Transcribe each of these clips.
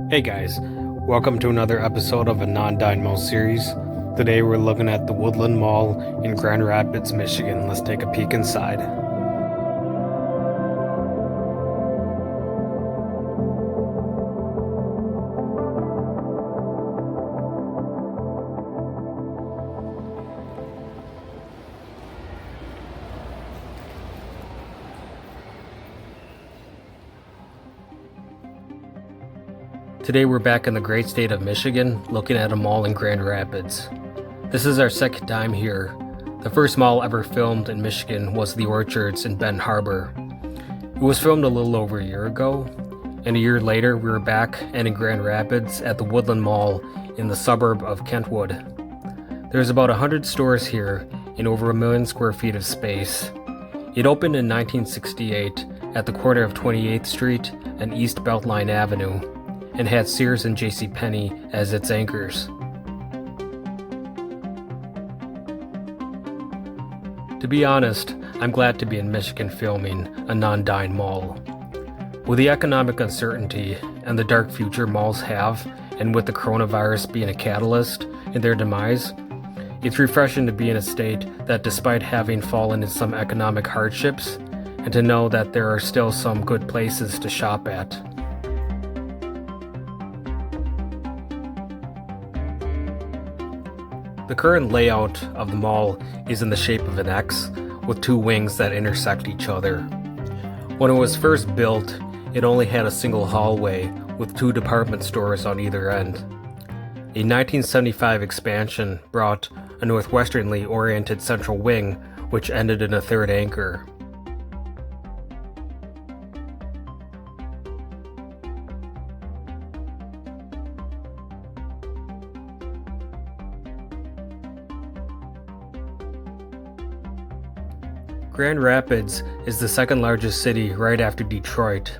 Hey guys, welcome to another episode of a non-Dynamo series. Today we're looking at the Woodland Mall in Grand Rapids, Michigan. Let's take a peek inside. Today we're back in the great state of Michigan, looking at a mall in Grand Rapids. This is our second time here. The first mall ever filmed in Michigan was the Orchards in Benton Harbor. It was filmed a little over a year ago, and a year later we were back and in Grand Rapids at the Woodland Mall in the suburb of Kentwood. There's about 100 stores here in over 1 million square feet of space. It opened in 1968 at the corner of 28th Street and East Beltline Avenue, and had Sears and JCPenney as its anchors. To be honest, I'm glad to be in Michigan filming a non-Dine mall. With the economic uncertainty and the dark future malls have, and with the coronavirus being a catalyst in their demise, it's refreshing to be in a state that, despite having fallen in some economic hardships, and to know that there are still some good places to shop at. The current layout of the mall is in the shape of an X, with two wings that intersect each other. When it was first built, it only had a single hallway with two department stores on either end. A 1975 expansion brought a northwesternly oriented central wing, which ended in a third anchor. Grand Rapids is the second largest city right after Detroit.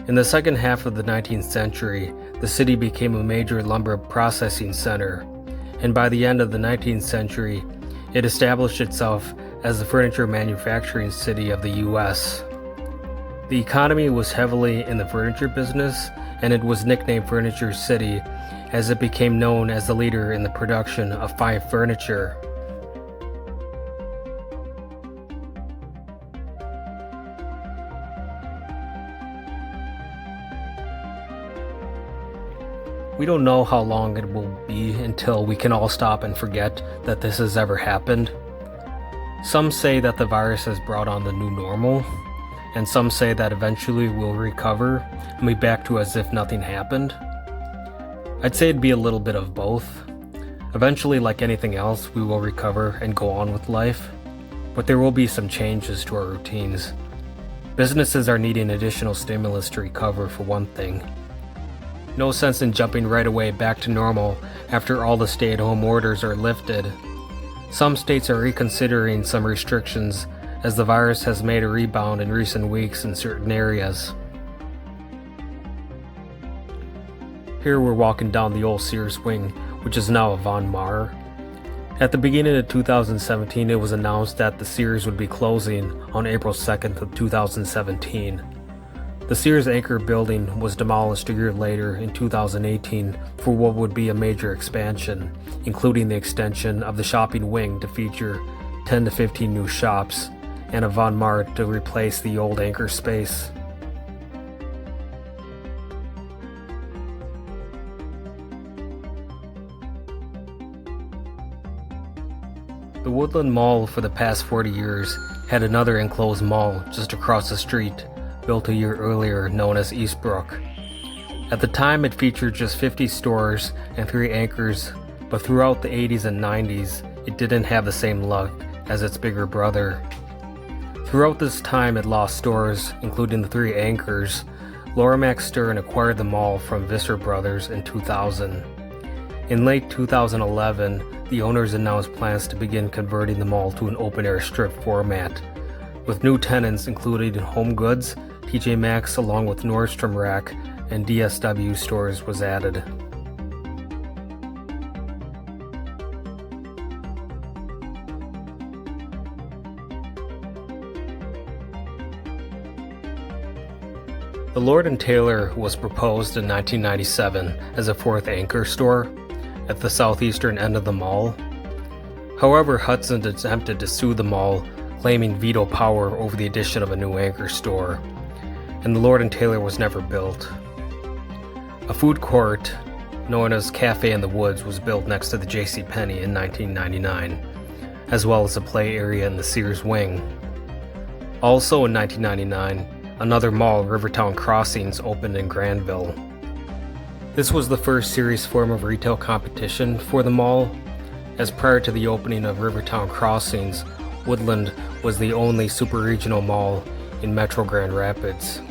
In the second half of the 19th century, the city became a major lumber processing center, and by the end of the 19th century, it established itself as the furniture manufacturing city of the U.S. The economy was heavily in the furniture business, and it was nicknamed Furniture City as it became known as the leader in the production of fine furniture. We don't know how long it will be until we can all stop and forget that this has ever happened. Some say that the virus has brought on the new normal, and some say that eventually we'll recover and be back to as if nothing happened. I'd say it'd be a little bit of both. Eventually, like anything else, we will recover and go on with life, but there will be some changes to our routines. Businesses are needing additional stimulus to recover, for one thing. No sense in jumping right away back to normal after all the stay-at-home orders are lifted. Some states are reconsidering some restrictions as the virus has made a rebound in recent weeks in certain areas. Here we're walking down the old Sears wing, which is now a Von Maur. At the beginning of 2017, it was announced that the Sears would be closing on April 2nd of 2017. The Sears anchor building was demolished a year later in 2018 for what would be a major expansion, including the extension of the shopping wing to feature 10 to 15 new shops and a Von Maur to replace the old anchor space. The Woodland Mall for the past 40 years had another enclosed mall just across the street, built a year earlier, known as Eastbrook. At the time, it featured just 50 stores and 3 anchors, but throughout the 80s and 90s, it didn't have the same luck as its bigger brother. Throughout this time, it lost stores, including the 3 anchors. Lorimer Stern acquired the mall from Visser Brothers in 2000. In late 2011, the owners announced plans to begin converting the mall to an open-air strip format, with new tenants including Home Goods, TJ Maxx, along with Nordstrom Rack and DSW stores was added. The The Lord & Taylor was proposed in 1997 as a fourth anchor store at the southeastern end of the mall. However, Hudson attempted to sue the mall, claiming veto power over the addition of a new anchor store, and the Lord & Taylor was never built. A food court known as Cafe in the Woods was built next to the JCPenney in 1999, as well as a play area in the Sears wing. Also in 1999, another mall, Rivertown Crossings, opened in Granville. This was the first serious form of retail competition for the mall, as prior to the opening of Rivertown Crossings, Woodland was the only super-regional mall in Metro Grand Rapids.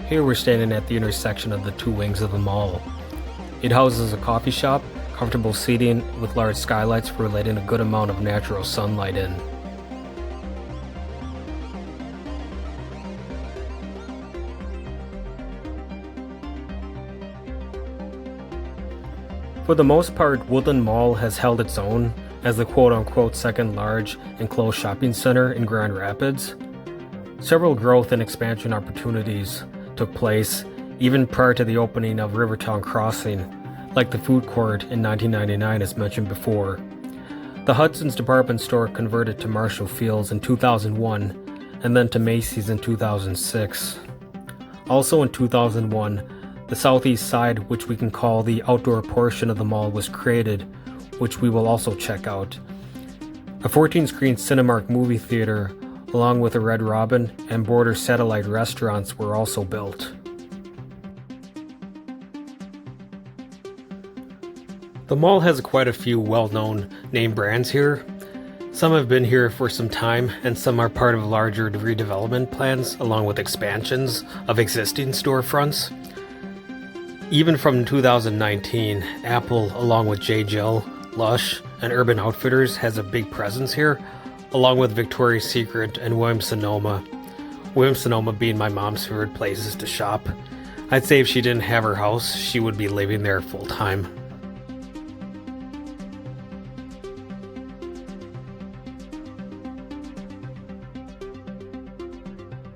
Here we're standing at the intersection of the two wings of the mall. It houses a coffee shop, comfortable seating with large skylights for letting a good amount of natural sunlight in. For the most part, Woodland Mall has held its own as the quote-unquote second large enclosed shopping center in Grand Rapids. Several growth and expansion opportunities took place even prior to the opening of Rivertown Crossing, like the food court in 1999 as mentioned before. The Hudson's department store converted to Marshall Field's in 2001 and then to Macy's in 2006. Also in 2001, the southeast side, which we can call the outdoor portion of the mall, was created, which we will also check out. A 14-screen Cinemark movie theater, along with a Red Robin and border satellite restaurants, were also built. The mall has quite a few well-known name brands here. Some have been here for some time, and some are part of larger redevelopment plans along with expansions of existing storefronts. Even from 2019, Apple, along with J. Jill, Lush, and Urban Outfitters, has a big presence here, along with Victoria's Secret and Williams-Sonoma. Williams-Sonoma being my mom's favorite places to shop. I'd say if she didn't have her house, she would be living there full time.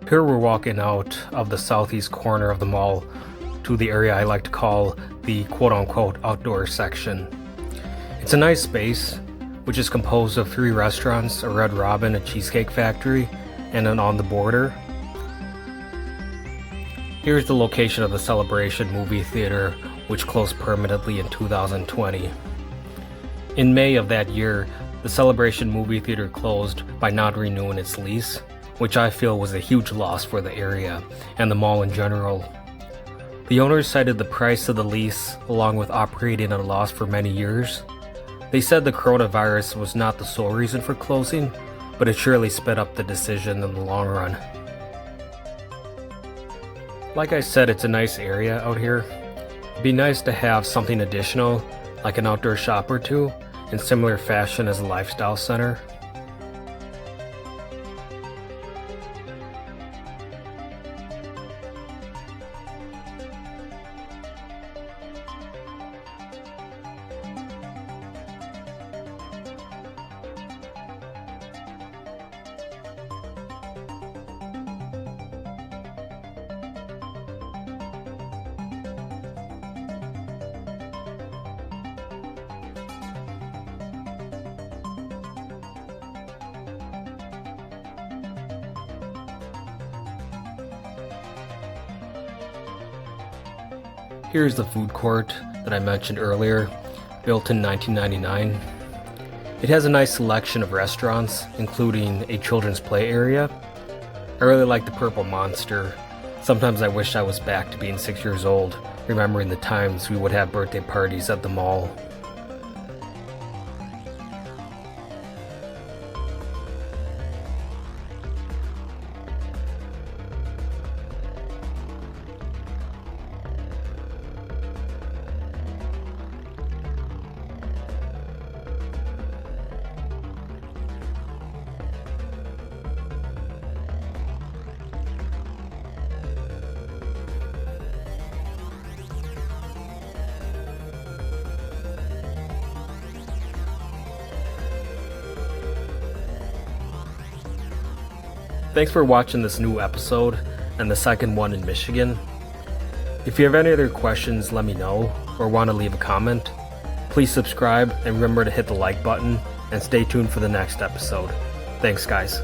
Here we're walking out of the southeast corner of the mall to the area I like to call the quote-unquote outdoor section. It's a nice space, which is composed of 3 restaurants, a Red Robin, a Cheesecake Factory, and an On the Border. Here's the location of the Celebration movie theater, which closed permanently in 2020. In May of that year, the Celebration movie theater closed by not renewing its lease, which I feel was a huge loss for the area and the mall in general. The owners cited the price of the lease along with operating at a loss for many years. They said the coronavirus was not the sole reason for closing, but it surely sped up the decision in the long run. Like I said, it's a nice area out here. It'd be nice to have something additional, like an outdoor shop or two, in similar fashion as a lifestyle center. Here's the food court that I mentioned earlier, built in 1999. It has a nice selection of restaurants, including a children's play area. I really like the Purple Monster. Sometimes I wish I was back to being 6 years old, remembering the times we would have birthday parties at the mall. Thanks for watching this new episode and the second one in Michigan. If you have any other questions, let me know, or want to leave a comment. Please subscribe and remember to hit the like button and stay tuned for the next episode. Thanks, guys.